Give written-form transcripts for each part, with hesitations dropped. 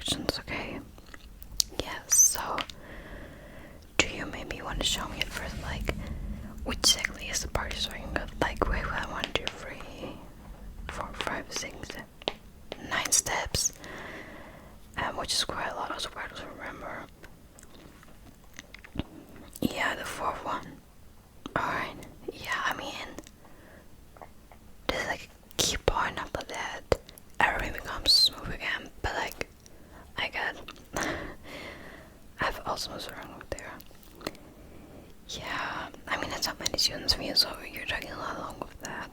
reactions, okay? Yes, so do you maybe want to show me at first, like, which exactly is the party starting with? Like, wait, 1, 2, 3, 4, 5, 6, 9 steps, which is quite a lot, also hard to remember. Yeah, the 4th one. Alright, yeah, I mean, there's like a key point after that, everything becomes smooth again, but like, I got, I have also wrong with there. Yeah, I mean, it's not many students for you, so you're tagging along with that.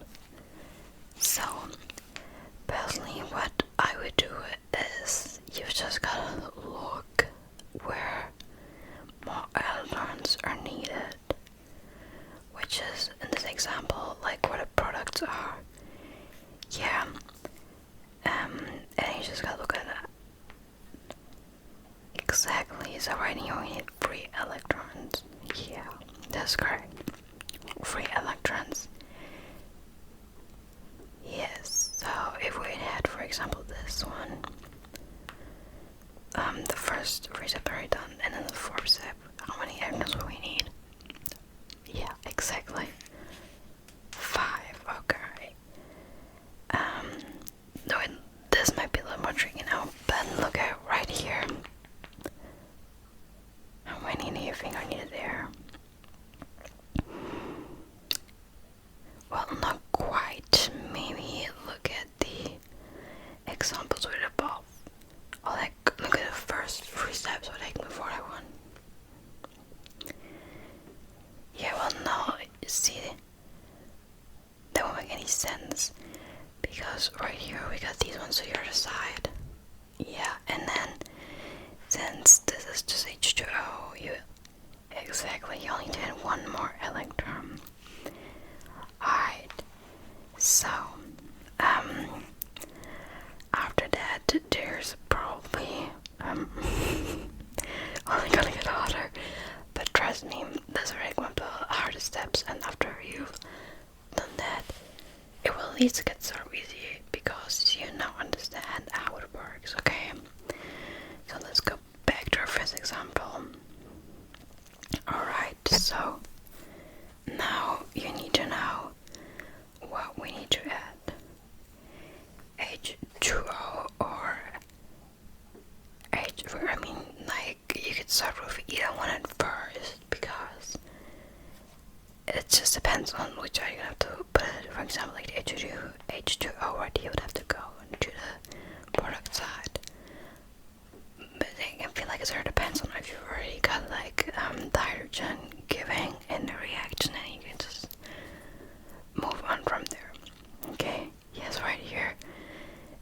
So, personally, what I would do is, you've just gotta look where more elements are needed, which is, in this example, like where the products are. Yeah, and you just gotta look at it. Exactly, so right here we need 3 electrons. Yeah, that's correct. 3 electrons. Yes, so if we had, for example, this one, the first 3 steps are done, and then the 4th step, how many electrons will we need? Yeah, exactly. 5, okay. No, this might be a little more tricky now, but look at right here. How many do you think are needed there? Well, not quite. Maybe look at the examples with above. Or like, look at the first 3 steps what I can before that one. Yeah, well, no, you see, that won't make any sense. Because right here we got these ones to the other side. Yeah, and then, since this is just H2O, you only need 1 more electron. Alright, so, after that, there's probably, only gonna get harder, but trust me, that's already one of the hardest steps, and after you've done that, it will at least get sort of easy, because you now understand how it works, okay? So let's go back to our first example. Alright, so now you need to know what we need to add. H2O or H, I mean, like, you could start with either one at first, because it just depends on which are you gonna have to put it. For example, like the H2O right here would have to go into the product side. But I feel like it sort of depends on if you've already got like the hydrogen giving in the reaction, and you can just move on from there. Okay, yes, right here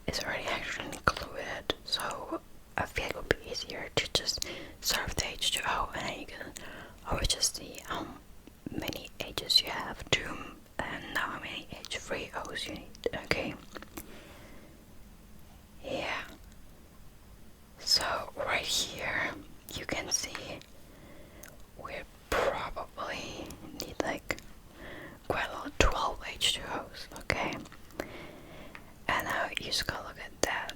is already hydrogen included, so I feel it would be easier to just start with the H2O, and then you can always just see how many H's you have to, and now how many H3O's you need. Okay, yeah. So right here you can see we probably need like quite a lot, 12 H2O's, okay? And now you just gotta look at that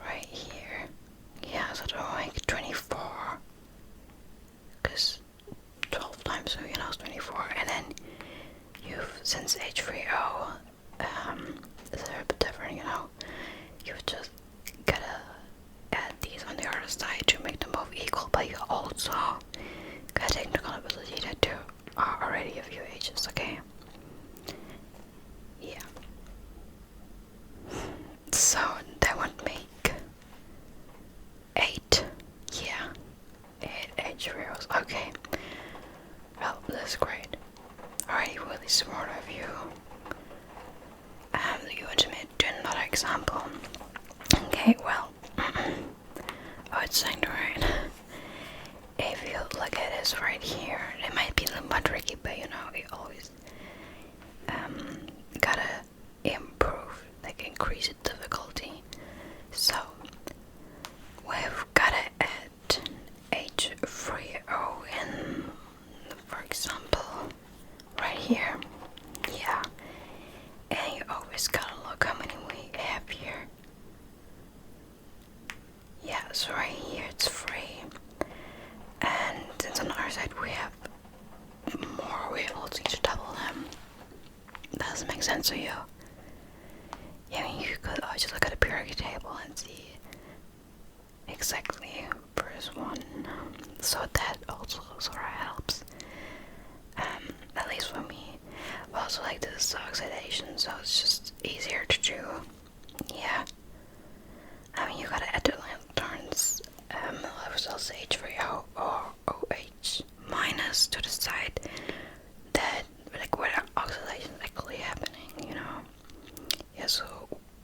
right here. Yeah, so they're like 24, because 12 times, so you know, it's 24, and then you've, since H3O is a bit different, you know, you've just gotta add these on the other side to make them both equal, but you also gotta take into accountability that there are already a few H's, okay? Yeah. So that would make 8. Yeah. 8 H-Reels. Okay. Well, that's great. Alright, really smart of you. You want to do another example? Okay, well. Oh, it's saying right. If you look at this right here, it might be a little more tricky, but you know, you always gotta improve, like increase the difficulty. So we've gotta add H3O in, for example, right here. Yeah, and you always gotta look how many we have here. so right here it's 3. And since on our side we have more, we're able to each double them. That doesn't make sense to you. Yeah, I mean, you could just look at the periodic table and see exactly first one. So that also sort of helps. At least for me. Also, like this oxidation, so it's just easier to do. Yeah. I mean, you gotta add the lanterns. Results H2O or OH minus to the side that, like, where the oxidation is actually happening, you know? Yeah, so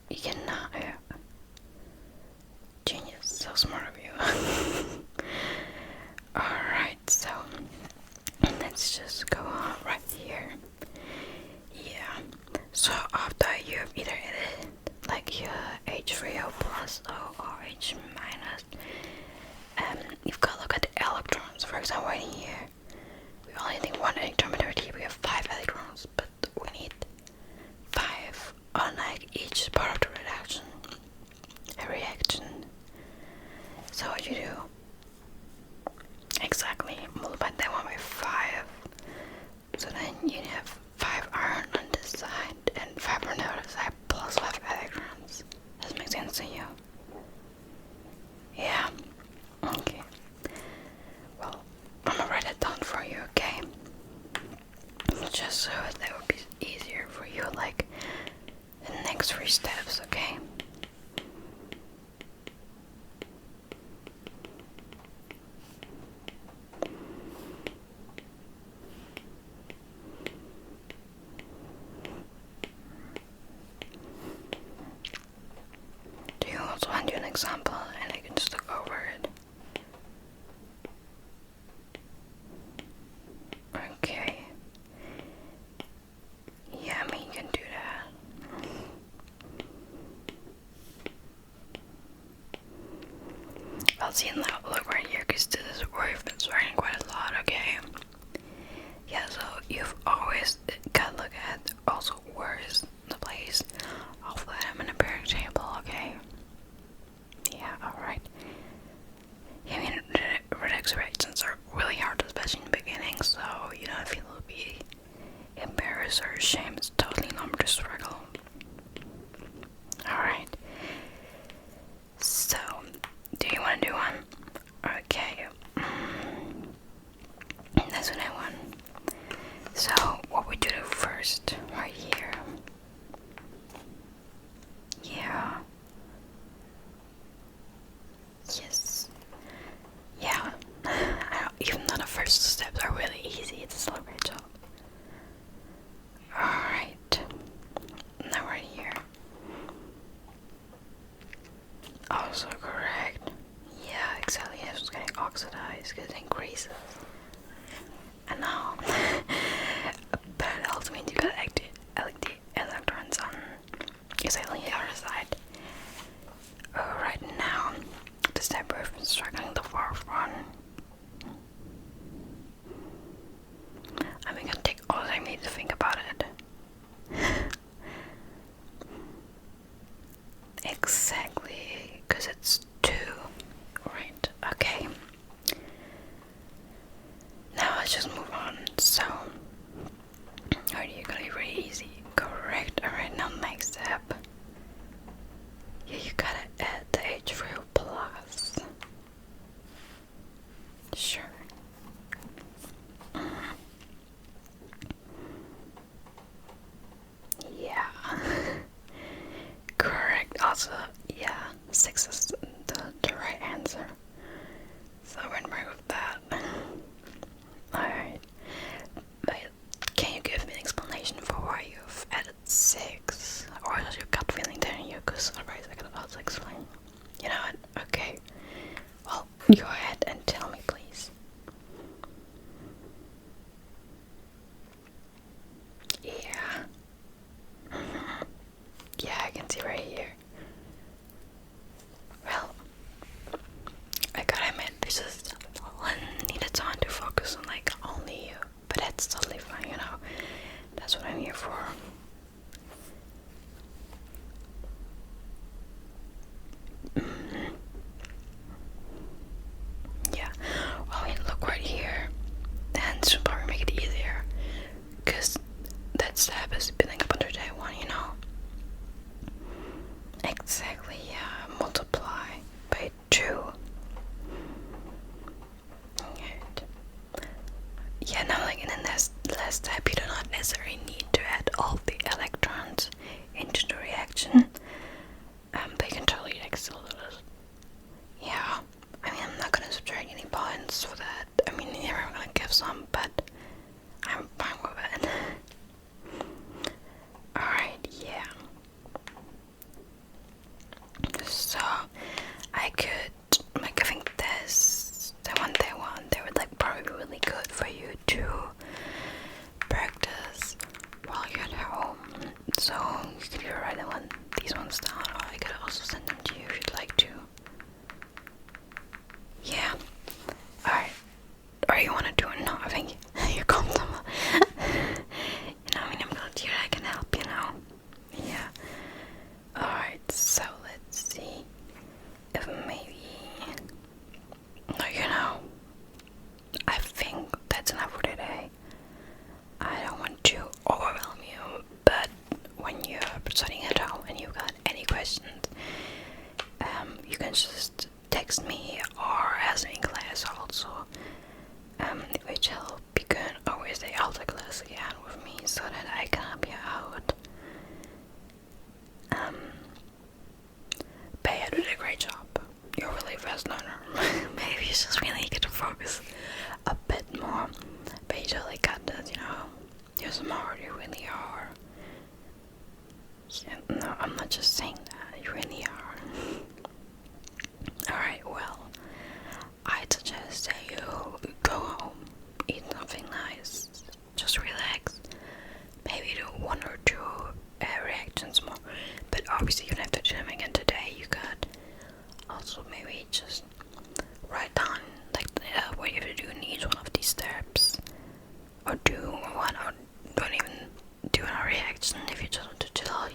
you can, yeah. Genius, so smart of you. Alright, so let's just go on right here. Yeah, so after you've either added like your H3O plus or H minus, you've got to look at the electrons. For example, right here, we only need 1 electron, but over here we have 5 electrons, but we need 5 on like each part of the reaction. So what you do? Exactly, multiply that one by 5. So then you have 5 iron on this side and 5 on the other side plus 5 electrons. Does that make sense to you? Yeah. Okay. Well, I'm gonna write it down for you, okay? Just so that would be easier for you, like the next 3 steps, okay? Do you also want to do an example and I can just look over it? Okay. Yeah, I mean, you can do that. I'll see now, look right here, because this is where you've been swearing quite a lot, okay? Yeah, so you've always got to look at also where is the place of the atom in the periodic table, okay? Yeah, alright. Yeah, I mean, the redox reactions are really hard, especially in the beginning, so you don't feel to be embarrassed or ashamed. It's totally normal to struggle. Alright. So, do you want to do one? Okay. That's what I want. So, what we do first, right here. Yeah. Yes. Yeah. Even though the first steps are really easy, it's still a great job. Alright. Now right here. Also correct. Yeah, exactly. It's just getting oxidized because it increases. And now, but it also means you got electrons on exactly the other side. Right now, the step we've been struggling the fourth one. I'm gonna take all the time I need to think about it. Exactly, because it's 2. Right, okay. Now let's just move on. So, alright, you're gonna be really easy. Correct. Alright, now next step. Yeah, you gotta add the H3O plus. Sure. Yeah. Correct. Also, yeah, 6 is the right answer. So I went right with that. Alright. But can you give me an explanation for why you've added 6? Or is your gut feeling telling you? Because otherwise I could also explain. You know what? Okay. Well, go ahead and tell me, please. Yeah. Yeah, I can see right here. Well, I gotta admit, this is one needed time to focus on, like, only you. But that's totally fine, you know. That's what I'm here for. basically multiply by 2. Right. Yeah, now like in the last step, you do not necessarily need to add all the electrons into the reaction. They can totally like still do this. Yeah, I mean I'm not gonna subtract any points for that. I mean you're gonna give some, but I'm fine with it. Alright, yeah. So I could like I think this the one they would like probably be really good for you to practice while you're at home. So you could either write these ones down, or I could also send them to you if you'd like to. Yeah. Alright. Or you wanna do it? No, I think you're comfortable. I mean I'm glad here I can help, Yeah. Alright, so let's see if maybe no, I think that's enough for today. I don't want to overwhelm you, but when you're studying at home and you've got any questions, you can just text me or ask me in class also, which help. You can always stay after class again with me so that I can help you out. But yeah, did a great job. You're really fast learner. Maybe you just really get to focus a bit more. But you totally got this, You're smart, you really are. Yeah, no, I'm not just saying that, you really are. Alright, well, I'd suggest that you go home, eat something nice, just relax. Maybe do 1 or 2 reactions more. But obviously you don't have to do them again today. You could also maybe just write down like what you have to do in each one of these steps, or do one, or don't even do a reaction if you just want to chill,